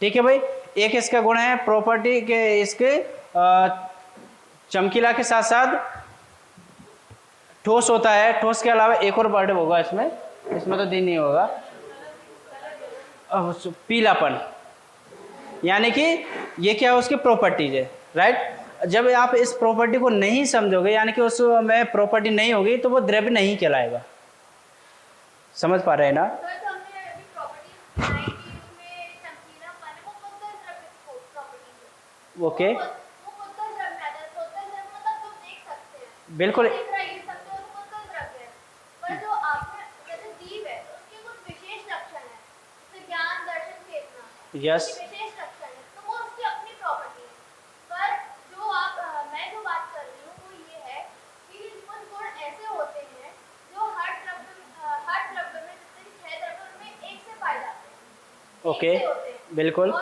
ठीक है भाई। एक इसका गुण है प्रॉपर्टी के, इसके चमकीला के साथ साथ ठोस होता है। ठोस के अलावा एक और वर्ड होगा इसमें, इसमें तो दिन नहीं होगा, पीलापन, यानी कि ये क्या है उसकी प्रॉपर्टीज है, राइट। जब आप इस प्रॉपर्टी को नहीं समझोगे, यानी कि उसमें प्रॉपर्टी नहीं होगी, तो वो द्रव्य नहीं कहलाएगा। समझ पा रहे हैं ना? ओके, बिल्कुल। यस, ओके, बिल्कुल,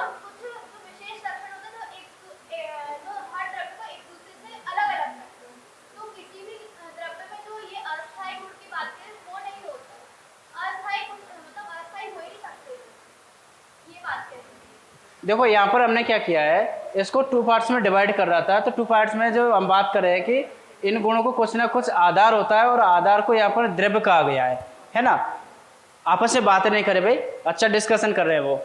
देखो यहाँ पर हमने क्या किया है, इसको टू पार्ट्स में डिवाइड कर रहा था। तो टू पार्ट्स में जो हम बात कर रहे हैं कि इन गुणों को कुछ ना कुछ आधार होता है, और आधार को यहाँ पर द्रव्य कहा गया है ना। आपस में बातें नहीं करे भाई, अच्छा डिस्कशन कर रहे हैं। वो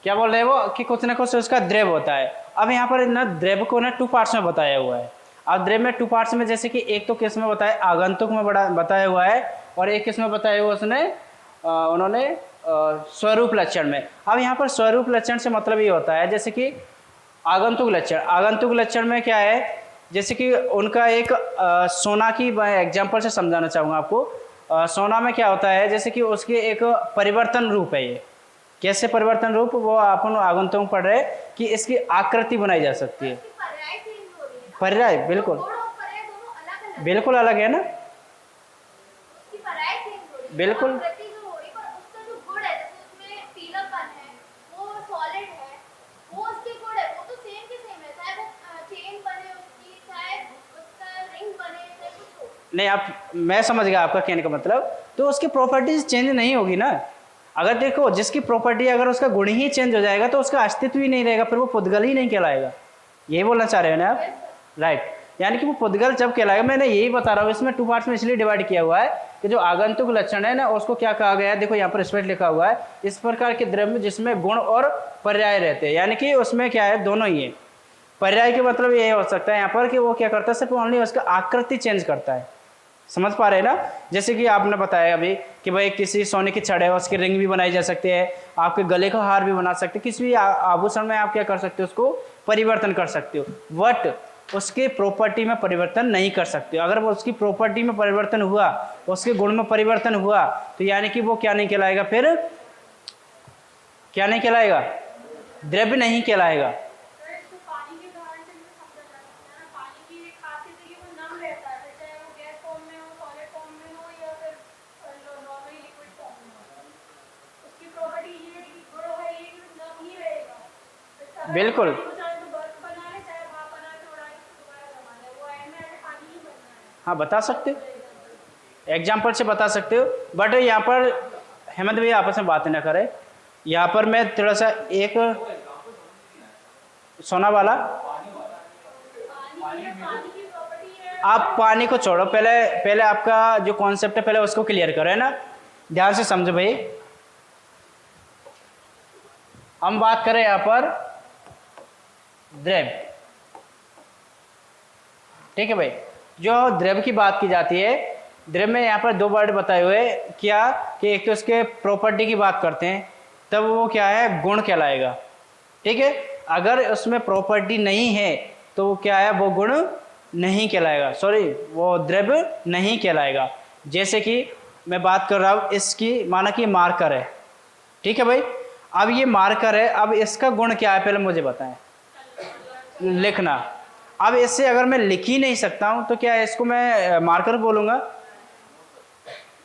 क्या बोल रहे हैं वो, कि कुछ ना कुछ उसका द्रव्य होता है। अब यहाँ पर ना द्रव्य को ना टू पार्ट्स में बताया हुआ है। अब द्रव्य में टू पार्ट्स में, जैसे कि एक तो किस में बताया, आगंतुक में बताया हुआ है, और एक किस में बताया हुआ उसने उन्होंने स्वरूप लक्षण में। अब यहाँ पर स्वरूप लक्षण से मतलब ये होता है, जैसे कि आगंतुक लक्षण, आगंतुक लक्षण में क्या है, जैसे कि उनका एक सोना की मैं एग्जाम्पल से समझाना चाहूँगा आपको। सोना में क्या होता है, जैसे कि उसके एक परिवर्तन रूप है। ये कैसे परिवर्तन रूप, वो अपन आगंतुक में पढ़ रहे हैं कि इसकी आकृति बनाई जा सकती है। पर्याय बिल्कुल बिल्कुल अलग है ना, बिल्कुल नहीं। आप, मैं समझ गया आपका कहने का मतलब। तो उसकी प्रॉपर्टीज चेंज नहीं होगी ना। अगर देखो, जिसकी प्रॉपर्टी, अगर उसका गुण ही चेंज हो जाएगा तो उसका अस्तित्व ही नहीं रहेगा, फिर वो पुद्गल ही नहीं कहलाएगा। यही बोलना चाह रहे हो ना आप, राइट। यानी कि वो पुद्गल जब कहलाएगा, मैंने यही बता रहा हूँ। इसमें टू पार्ट्स में इसलिए डिवाइड किया हुआ है कि जो आगंतुक लक्षण है ना, उसको क्या कहा गया है, देखो यहाँ पर स्पष्ट लिखा हुआ है, इस प्रकार के द्रव्य जिसमें गुण और पर्याय रहते हैं। यानी कि उसमें क्या है, दोनों ही है। पर्याय के मतलब ये हो सकता है यहाँ पर कि वो क्या करता है, सिर्फ ओनली उसका आकृति चेंज करता है। समझ पा रहे हैं ना? जैसे कि आपने बताया अभी कि भाई किसी सोने की छड़ है, उसकी रिंग भी बनाई जा सकती है, आपके गले का हार भी बना सकते हैं, किसी भी आभूषण में आप क्या कर सकते हो, उसको परिवर्तन कर सकते हो, बट उसके प्रॉपर्टी में परिवर्तन नहीं कर सकते हो। अगर वो उसकी प्रॉपर्टी में परिवर्तन हुआ, उसके गुण में परिवर्तन हुआ, तो यानी कि वो क्या नहीं कहलाएगा, फिर क्या नहीं कहलाएगा, द्रव्य नहीं कहलाएगा। बिल्कुल, हाँ बता सकते हो, एग्जाम्पल से बता सकते हो, बट यहाँ पर हेमंत भैया आपस में बातें ना करें। यहाँ पर मैं थोड़ा सा एक सोना वाला, आप पानी को छोड़ो, पहले आपका जो कॉन्सेप्ट है पहले उसको क्लियर करो, है ना। ध्यान से समझो भाई। हम बात करें यहाँ पर द्रव्य, ठीक है भाई। जो द्रव्य की बात की जाती है, द्रव्य में यहाँ पर दो वर्ड बताए हुए, क्या कि एक तो इसके प्रॉपर्टी की बात करते हैं, तब वो क्या है, गुण कहलाएगा, ठीक है। अगर उसमें प्रॉपर्टी नहीं है तो वो क्या है, वो गुण नहीं कहलाएगा, सॉरी वो द्रव्य नहीं कहलाएगा। जैसे कि मैं बात कर रहा हूँ इसकी, माना कि मार्कर है, ठीक है भाई। अब ये मार्कर है, अब इसका गुण क्या है, पहले मुझे बताएं। लिखना। अब इससे अगर मैं लिख ही नहीं सकता हूं तो क्या इसको मैं मार्कर बोलूंगा?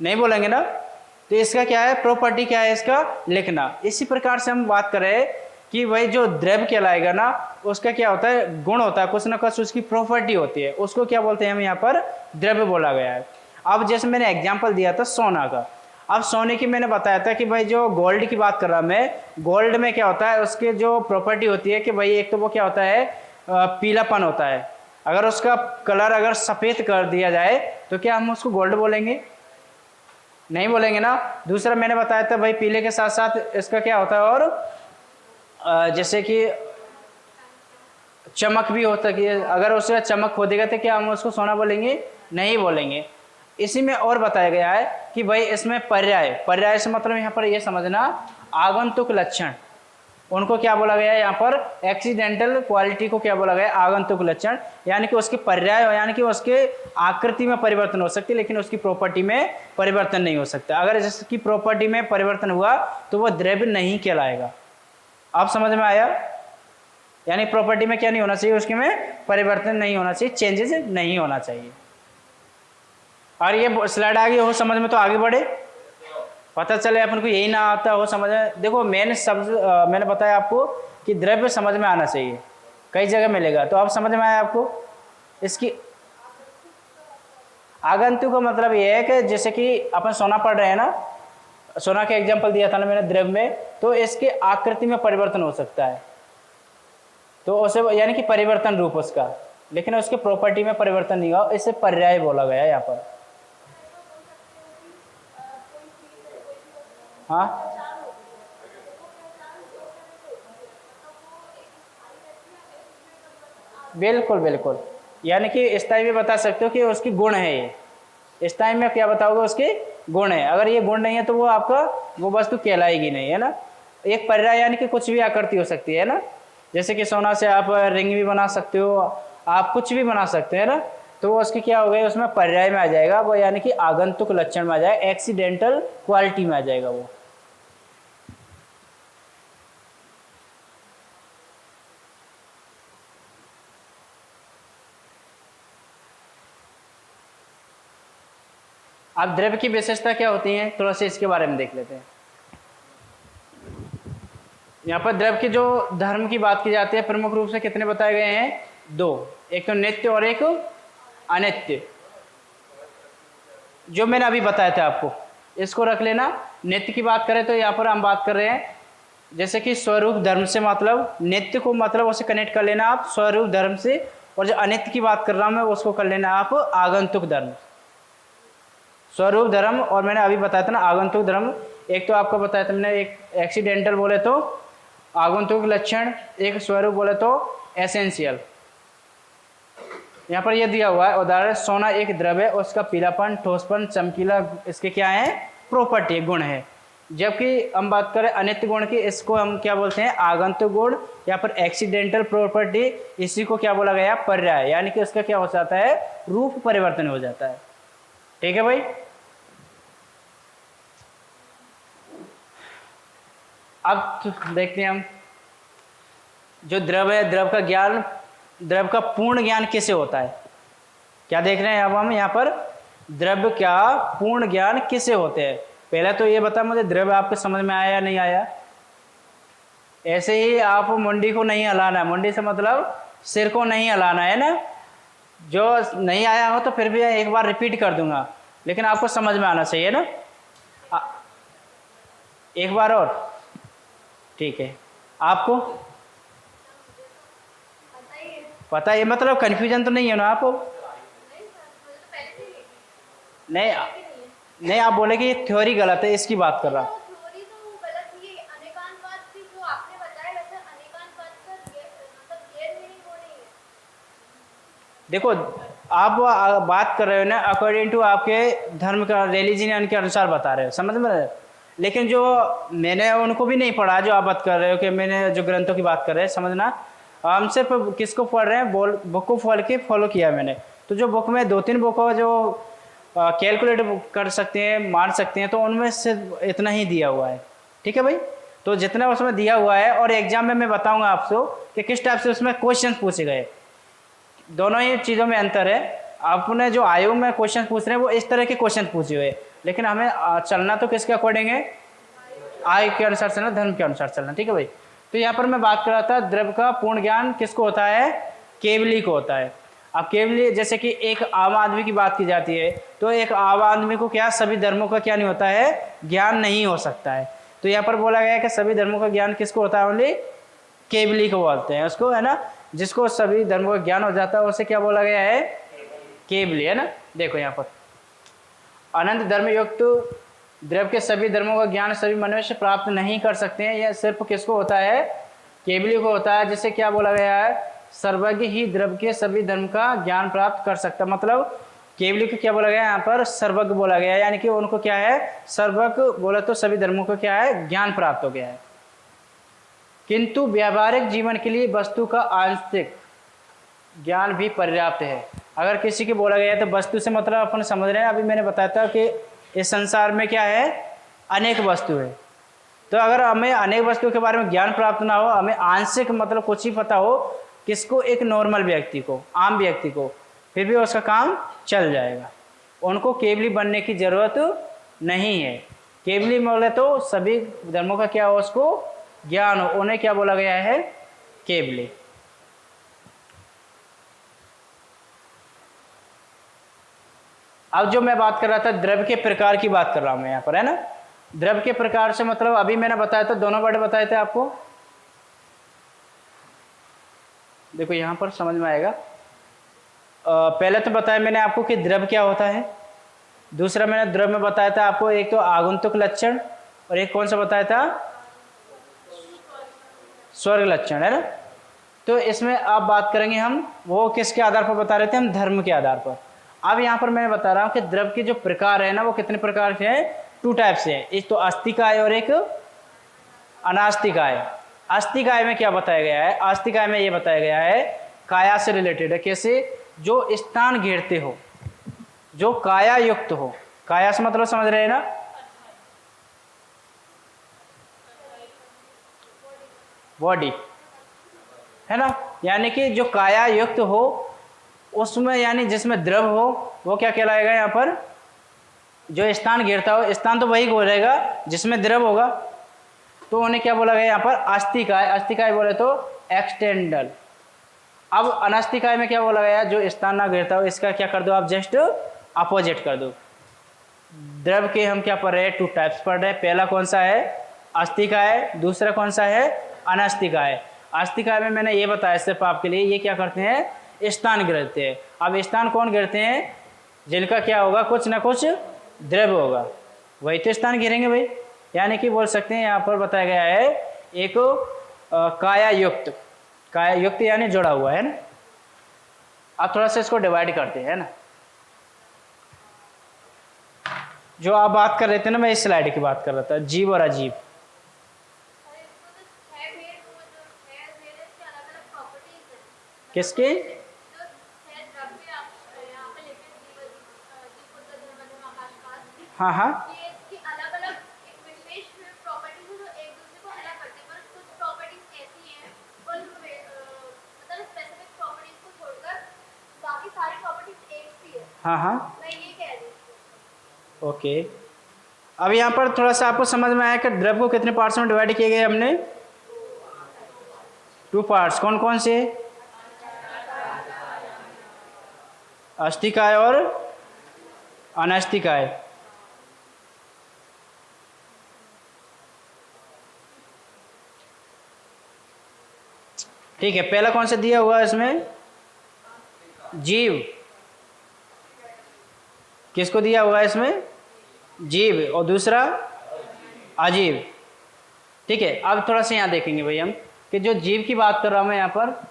नहीं बोलेंगे ना। तो इसका क्या है, प्रॉपर्टी क्या है, इसका लिखना। इसी प्रकार से हम बात कर रहे हैं कि भाई जो द्रव्य कहलाएगा ना, उसका क्या होता है, गुण होता है, कुछ ना कुछ उसकी प्रॉपर्टी होती है, उसको क्या बोलते हैं हम यहाँ पर, द्रव्य बोला गया है। अब जैसे मैंने एग्जाम्पल दिया था सोना का, अब सोने की मैंने बताया था कि भाई जो गोल्ड की बात कर रहा मैं, गोल्ड में क्या होता है, उसके जो प्रॉपर्टी होती है कि भाई एक तो वो क्या होता है, पीलापन होता है। अगर उसका कलर अगर सफ़ेद कर दिया जाए तो क्या हम उसको गोल्ड बोलेंगे? नहीं बोलेंगे ना। दूसरा मैंने बताया था भाई पीले के साथ साथ इसका क्या होता है, और जैसे कि चमक भी होता है, अगर उसका चमक खो देगा तो क्या हम उसको सोना बोलेंगे? नहीं बोलेंगे। इसी में और बताया गया है कि भाई इसमें पर्याय, पर्याय से मतलब यहाँ पर ये समझना आगंतुक लक्षण, उनको क्या बोला गया है यहाँ पर, एक्सीडेंटल क्वालिटी को क्या बोला गया है, आगंतुक लक्षण। यानी कि उसके पर्याय, यानी कि उसके आकृति में परिवर्तन हो सकती है लेकिन उसकी प्रॉपर्टी में परिवर्तन नहीं हो सकता। अगर इसकी प्रॉपर्टी में परिवर्तन हुआ तो वह द्रव्य नहीं कहलाएगा। आप समझ में आया? यानी प्रॉपर्टी में क्या नहीं होना चाहिए, उसके में परिवर्तन नहीं होना चाहिए, चेंजेस नहीं होना चाहिए। और ये स्लाइड आ गई हो समझ में तो आगे बढ़े, पता चले अपन को यही ना आता हो समझ में। देखो मैंने मैंने बताया आपको कि द्रव्य समझ में आना चाहिए, कई जगह मिलेगा, तो अब समझ में आया आपको। इसकी आगंतुक का मतलब ये है कि जैसे कि अपन सोना पढ़ रहे हैं ना, सोना का एग्जांपल दिया था ना मैंने द्रव्य में, तो इसके आकृति में परिवर्तन हो सकता है, तो उसे यानी कि परिवर्तन रूप उसका, लेकिन उसके प्रॉपर्टी में परिवर्तन नहीं हुआ, इसे पर्याय बोला गया है यहाँ पर। हाँ बिल्कुल बिल्कुल, यानी कि इस टाइम में बता सकते हो कि उसकी गुण है ये, इस टाइम में क्या बताओगे, उसके गुण है। अगर ये गुण नहीं है तो वो आपका वो वस्तु कहलाएगी नहीं, है ना। एक पर्याय यानी कि कुछ भी आकृति हो सकती है ना, जैसे कि सोना से आप रिंग भी बना सकते हो, आप कुछ भी बना सकते हैं ना, तो वो उसकी क्या हो गई, उसमें पर्याय में आ जाएगा वो, यानी कि आगंतुक लक्षण में आ जाएगा, एक्सीडेंटल क्वालिटी में आ जाएगा वो। अब द्रव्य की विशेषता क्या होती है, थोड़ा सा इसके बारे में देख लेते हैं। यहाँ पर द्रव्य की जो धर्म की बात की जाती है, प्रमुख रूप से कितने बताए गए हैं, दो, एक तो नित्य और एक अनित्य। जो मैंने अभी बताया था आपको, इसको रख लेना। नित्य की बात करें तो यहाँ पर हम बात कर रहे हैं जैसे कि स्वरूप धर्म से, मतलब नित्य को मतलब उसे कनेक्ट कर लेना आप स्वरूप धर्म से, और जो अनित्य की बात कर रहा हूँ मैं उसको कर लेना आप आगंतुक धर्म। स्वरूप धर्म और मैंने अभी बताया था ना आगंतुक धर्म, एक तो आपको बताया था मैंने, एक एक्सीडेंटल बोले तो आगंतुक लक्षण, एक स्वरूप बोले तो एसेंशियल। यहाँ पर यह दिया हुआ है उदाहरण, सोना एक द्रव्य है, उसका पीलापन, ठोसपन, चमकीला, इसके क्या है, प्रॉपर्टी, गुण है। जबकि हम बात करें अनित्य गुण की, इसको हम क्या बोलते हैं, आगंतुक गुण या फिर एक्सीडेंटल प्रॉपर्टी, इसी को क्या बोला गया, पर्याय, यानी कि उसका क्या हो जाता है, रूप परिवर्तन हो जाता है। ठीक है भाई। अब देखते हैं हम जो द्रव्य है, द्रव का ज्ञान, द्रव का पूर्ण ज्ञान किसे होता है, क्या देख रहे हैं अब हम यहाँ पर, द्रव्य क्या पूर्ण ज्ञान किसे होते हैं। पहले तो ये बता मुझे, द्रव्य आपको समझ में आया या नहीं आया। ऐसे ही आप मुंडी को नहीं हिलाना है, मुंडी से मतलब सिर को नहीं हिलाना है ना। जो नहीं आया हो तो फिर भी एक बार रिपीट कर दूंगा, लेकिन आपको समझ में आना चाहिए ना। एक बार और, ठीक है। आपको पता है, मतलब कंफ्यूजन तो नहीं है ना आपको? नहीं नहीं, आप बोले कि ये थ्योरी गलत है, इसकी बात कर रहा हूँ। देखो आप बात कर रहे हो ना अकॉर्डिंग टू आपके धर्म का, रिलीजन के अनुसार बता रहे हो, समझ में रहे हो? लेकिन जो मैंने उनको भी नहीं पढ़ा जो आप बात कर रहे हो, कि मैंने जो ग्रंथों की बात कर रहे हैं, समझना हम सिर्फ किसको पढ़ रहे हैं, बुक को फॉलो किया मैंने। तो जो बुक में 2-3 बुक जो कैलकुलेट कर सकते हैं, मान सकते हैं, तो उनमें सिर्फ इतना ही दिया हुआ है। ठीक है भाई, तो जितना उसमें दिया हुआ है, और एग्जाम में मैं बताऊंगा आपको कि किस टाइप से उसमें क्वेश्चन पूछे गए, दोनों ही चीज़ों में अंतर है। आपने जो आयोग में क्वेश्चन पूछ रहे हैं वो इस तरह के क्वेश्चन पूछे हुए, लेकिन हमें चलना तो किसके अकॉर्डिंग है, आयु के अनुसार चलना, धर्म के अनुसार चलना। ठीक है भाई। तो यहाँ पर मैं बात कर रहा था द्रव्य का पूर्ण ज्ञान किसको होता है, केवली को होता है। अब केवल जैसे कि एक आम आदमी की बात की जाती है, तो एक आम आदमी को क्या सभी धर्मों का क्या नहीं होता है, ज्ञान नहीं हो सकता है। तो यहाँ पर बोला गया है कि सभी धर्मों का ज्ञान किसको होता है, ओनली केवली को बोलते हैं उसको, है ना। जिसको सभी धर्मों का ज्ञान हो जाता है उसे क्या बोला गया है, केवली, है ना। देखो यहाँ पर अनंत धर्म युक्त द्रव के सभी धर्मों का ज्ञान सभी मनुष्य प्राप्त नहीं कर सकते हैं। यह सिर्फ किसको होता है, केवली को होता है। जिसे क्या बोला गया है, सर्वज्ञ ही द्रव के सभी धर्म का ज्ञान प्राप्त कर सकता है। मतलब केवली को क्या बोला गया है यहाँ पर, सर्वज्ञ बोला गया है, यानी कि उनको क्या है, सर्वज्ञ बोला तो सभी धर्मों को क्या है, ज्ञान प्राप्त हो गया है। किंतु व्यावहारिक जीवन के लिए वस्तु का आंशिक ज्ञान भी पर्याप्त है। अगर किसी को बोला गया है तो वस्तु से मतलब अपन समझ रहे हैं, अभी मैंने बताया था कि इस संसार में क्या है, अनेक वस्तु है। तो अगर हमें अनेक वस्तुओं के बारे में ज्ञान प्राप्त ना हो, हमें आंशिक मतलब कुछ ही पता हो, किसको, एक नॉर्मल व्यक्ति को, आम व्यक्ति को, फिर भी उसका काम चल जाएगा। उनको केवली बनने की जरूरत नहीं है। केवली बोले तो सभी धर्मों का क्या हो, उसको ज्ञान हो, उन्हें क्या बोला गया है, केवली। अब जो मैं बात कर रहा था द्रव्य के प्रकार की बात कर रहा हूं मैं यहाँ पर, है ना। द्रव्य के प्रकार से मतलब अभी मैंने बताया था, दोनों वर्ड बताए थे आपको। देखो यहाँ पर समझ में आएगा। पहले तो बताया मैंने आपको कि द्रव्य क्या होता है। दूसरा मैंने द्रव्य में बताया था आपको, एक तो आगंतुक लक्षण और एक कौन सा बताया था, स्वर्ग लक्षण, है ना। तो इसमें आप बात करेंगे हम, वो किसके आधार पर बता रहे थे, हम धर्म के आधार पर। अब यहाँ पर मैं बता रहा हूँ कि द्रव्य के जो प्रकार है ना, वो कितने प्रकार के हैं, 2 टाइप से है। एक तो आस्तिकाय और एक अनास्तिकाय। आस्तिकाय में क्या बताया गया है, आस्तिकाय में ये बताया गया है काया से रिलेटेड है। कैसे, जो स्थान घेरते हो, जो काया युक्त हो। काया से मतलब समझ रहे हैं ना, बॉडी, है ना। यानी कि जो काया युक्त हो उसमें, यानी जिसमें द्रव हो, वो क्या कहलाएगा यहाँ पर, जो स्थान घेरता हो। स्थान तो वही बोलेगा जिसमें द्रव होगा, तो उन्हें क्या बोला गया यहाँ पर, आस्तिकाय। आस्तिकाय बोले तो एक्सटेंडल। अब अनास्तिकाय में क्या बोला गया, जो स्थान ना घेरता हो, इसका क्या कर दो आप, जस्ट अपोजिट कर दो। द्रव के हम क्या पढ़ रहे हैं, 2 टाइप्स पढ़ रहे हैं। पहला कौन सा है, आस्तिकाय, दूसरा कौन सा है, अनास्तिकाय। आस्तिकाय में मैंने ये बताया सिर्फ आपके लिए, ये क्या करते हैं, स्थान गिरते हैं। अब स्थान कौन गिरते हैं, जिनका क्या होगा, कुछ ना कुछ द्रव्य होगा, वही तो स्थान गिरेंगे भाई। यानी कि बोल सकते हैं यहाँ पर बताया गया है एक काया युक्त, काया युक्त यानी जुड़ा हुआ है ना। अब थोड़ा सा इसको डिवाइड करते हैं ना। जो आप बात कर रहे थे ना, मैं इस स्लाइड की बात कर रहा था, जीव और अजीव। किसके, हाँ हाँ, हाँ हाँ, ओके। अब यहाँ पर थोड़ा सा आपको समझ में आया कि द्रव्य को कितने पार्ट्स में डिवाइड किए गए हमने, 2 पार्ट्स। कौन कौन से, अस्तिकाय और अनास्तिकाय। ठीक है, पहला कौन सा दिया हुआ है इसमें, जीव। किसको दिया हुआ है इसमें, जीव, और दूसरा अजीव। ठीक है, अब थोड़ा सा यहाँ देखेंगे भाई हम कि जो जीव की बात कर रहा हूँ मैं यहाँ पर,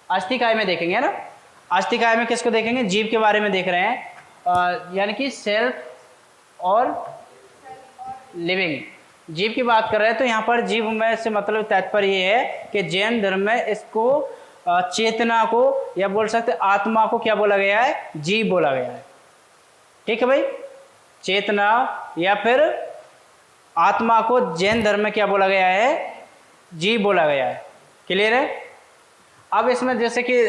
अस्तिकाय में देखेंगे, है ना। अस्तिकाय में किसको देखेंगे, जीव के बारे में देख रहे हैं, यानी कि सेल्फ और लिविंग। जीव की बात कर रहे हैं, तो यहाँ पर जीव में से मतलब तात्पर्य ये है कि जैन धर्म में इसको चेतना को, या बोल सकते आत्मा को क्या बोला गया है, जीव बोला गया है। ठीक है भाई, चेतना या फिर आत्मा को जैन धर्म में क्या बोला गया है, जीव बोला गया है। क्लियर है। अब इसमें जैसे कि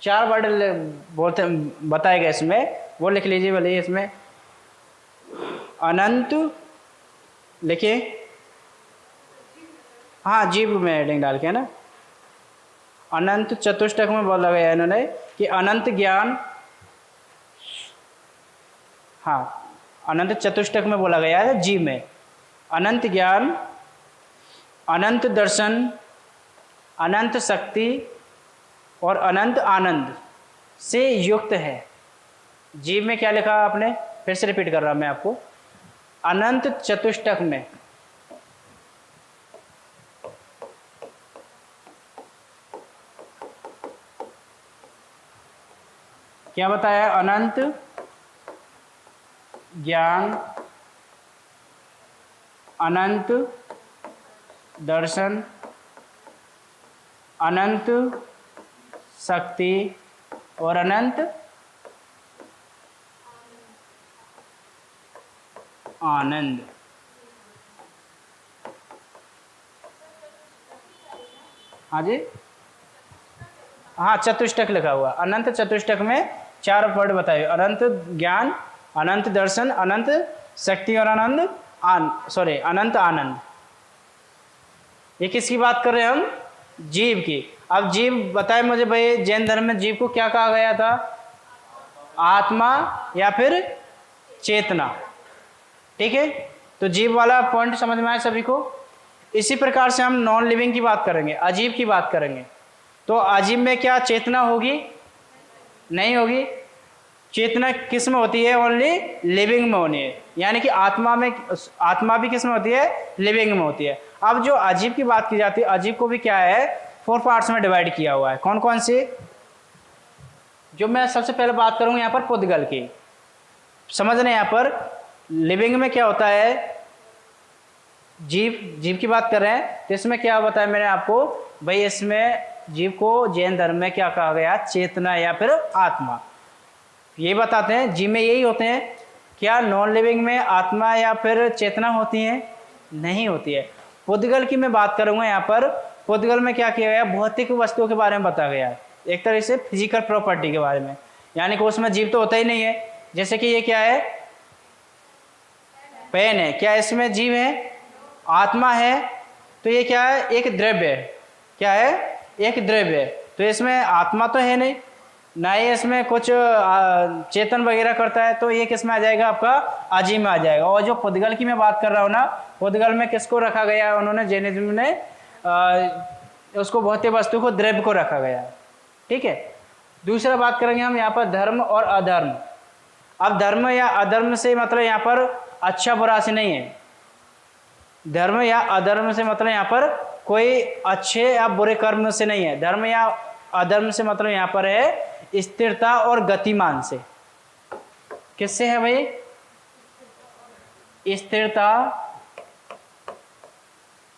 4 वर्ड बोलते बताए गए इसमें, वो लिख लीजिए भले इसमें। अनंत लिखिए, हाँ जीव में हेडिंग डाल के, है ना। अनंत चतुष्टक में बोला गया है इन्होंने कि अनंत ज्ञान, हाँ अनंत चतुष्टक में बोला गया है जीव में, अनंत ज्ञान, अनंत दर्शन, अनंत शक्ति और अनंत आनंद से युक्त है। जीव में क्या लिखा आपने, फिर से रिपीट कर रहा मैं आपको, अनंत चतुष्टक में क्या बताया, अनंत ज्ञान, अनंत दर्शन, अनंत शक्ति और अनंत आनंद। हाँ जी, हाँ चतुष्टक लिखा हुआ, अनंत चतुष्टक में 4 वर्ड बताए, अनंत ज्ञान, अनंत दर्शन, अनंत शक्ति और अनंत आनंद। ये किसकी बात कर रहे हैं हम, जीव की। अब जीव बताए मुझे भाई, जैन धर्म में जीव को क्या कहा गया था, आत्मा या फिर चेतना, ठीक है। तो जीव वाला पॉइंट समझ में आया सभी को। इसी प्रकार से हम नॉन लिविंग की बात करेंगे, अजीब की बात करेंगे। तो अजीब में क्या चेतना होगी, नहीं होगी। चेतना किस में होती है, ओनली लिविंग में होनी है, यानी कि आत्मा भी किस में होती है, लिविंग में होती है। अब जो अजीब की बात की जाती है, अजीब को भी क्या है 4 पार्ट्स में डिवाइड किया हुआ है। कौन कौन से, जो मैं सबसे पहले बात करूंगा यहाँ पर पुद्गल की, समझ रहे हैं। यहाँ पर लिविंग में क्या होता है, जीव की बात कर रहे हैं, तो इसमें क्या बताया मैंने आपको भाई, इसमें जीव को जैन धर्म में क्या कहा गया, चेतना या फिर आत्मा, ये बताते हैं। जीव में यही होते हैं। क्या नॉन लिविंग में आत्मा या फिर चेतना होती है, नहीं होती है। पुद्गल की मैं बात करूंगा यहाँ पर। पुद्गल में क्या किया गया, भौतिक वस्तुओं के बारे में बताया गया है, एक तरह से फिजिकल प्रॉपर्टी के बारे में, यानी कि उसमें जीव तो होता ही नहीं है। जैसे कि ये क्या है, पेन है, क्या इसमें जीव है, आत्मा है। तो ये क्या है, एक द्रव्य है, क्या है, एक द्रव्य है। तो इसमें आत्मा तो है नहीं, ना ही इसमें कुछ चेतन वगैरह करता है, तो ये किस में आ जाएगा, आपका अजीब में आ जाएगा। और जो पुद्गल की मैं बात कर रहा हूँ ना, पुद्गल में किसको रखा गया है, उन्होंने जैनिज्म ने उसको भौतिक वस्तु को द्रव्य को रखा गया है, ठीक है। दूसरा बात करेंगे हम यहाँ पर धर्म और अधर्म। अब धर्म या अधर्म से मतलब यहाँ पर अच्छा बुरा से नहीं है। धर्म या अधर्म से मतलब यहाँ पर कोई अच्छे या बुरे कर्म से नहीं है। धर्म या अधर्म से मतलब यहाँ पर है स्थिरता और गतिमान से। किससे है भाई, स्थिरता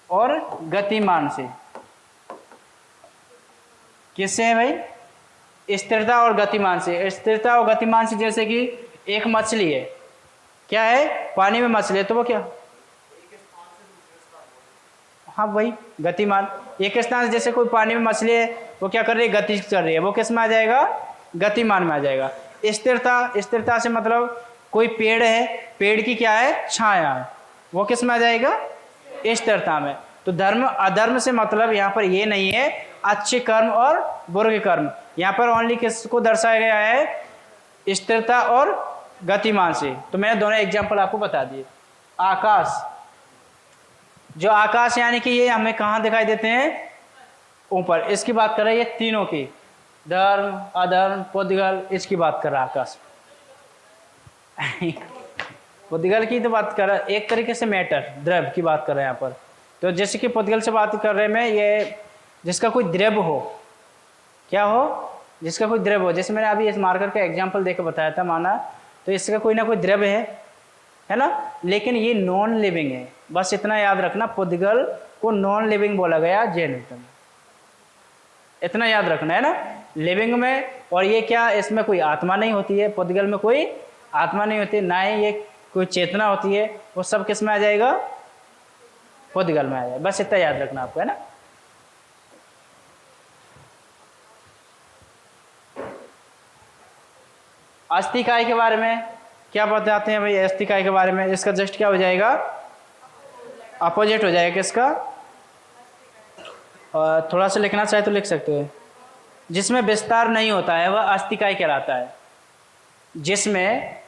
और गतिमान से। किससे है भाई, स्थिरता और गतिमान से। स्थिरता और गतिमान से, जैसे कि एक मछली है, क्या है, पानी में मछली है, तो वो क्या, हाँ भाई गतिमान। एक स्थान से जैसे कोई पानी में मछली है, वो क्या कर रही है, गति कर रही है, वो किस में आ जाएगा, गतिमान में आ जाएगा। स्थिरता से मतलब कोई पेड़ है, पेड़ की क्या है, छाया है, वो किस में आ जाएगा, स्थिरता में। तो धर्म अधर्म से मतलब यहाँ पर ये नहीं है अच्छे कर्म और बुरे कर्म, यहाँ पर ओनली किसको दर्शाया गया है, स्थिरता और गतिमान से। तो मैंने दोनों एग्जाम्पल आपको बता दिए। आकाश, जो आकाश यानी कि ये हमें कहाँ दिखाई देते हैं, ऊपर। इसकी बात कर रहे हैं ये तीनों की, धर्म अधर्म पुद्गल, इसकी बात कर रहा है आकाश। पुद्गल की तो बात कर रहा है एक तरीके से मैटर, द्रव्य की बात कर रहे हैं यहाँ पर। तो जैसे कि पुद्गल से बात कर रहे हैं मैं, ये जिसका कोई द्रव्य हो, क्या हो, जिसका कोई द्रव्य हो। जैसे मैंने अभी इस मार्कर का एग्जाम्पल देकर बताया था, माना तो इसका कोई ना कोई द्रव्य है ना, लेकिन ये नॉन लिविंग है। बस इतना याद रखना, पुद्गल को नॉन लिविंग बोला गया जैनिज्म में, इतना याद रखना है ना। लिविंग में, और ये क्या, इसमें कोई आत्मा नहीं होती है, पुद्गल में कोई आत्मा नहीं होती, ना ही ये कोई चेतना होती है, वो सब किस में आ जाएगा, पुद्गल में आ जाएगा। बस इतना याद रखना आपको, है ना। अस्थिकाय के बारे में क्या बताते हैं भाई, अस्थिकाय के बारे में, इसका जस्ट क्या हो जाएगा, अपोजिट हो जाएगा किसका। थोड़ा सा लिखना चाहे तो लिख सकते हो, जिसमें विस्तार नहीं होता है वह अस्थिकाय कहलाता है। जिसमें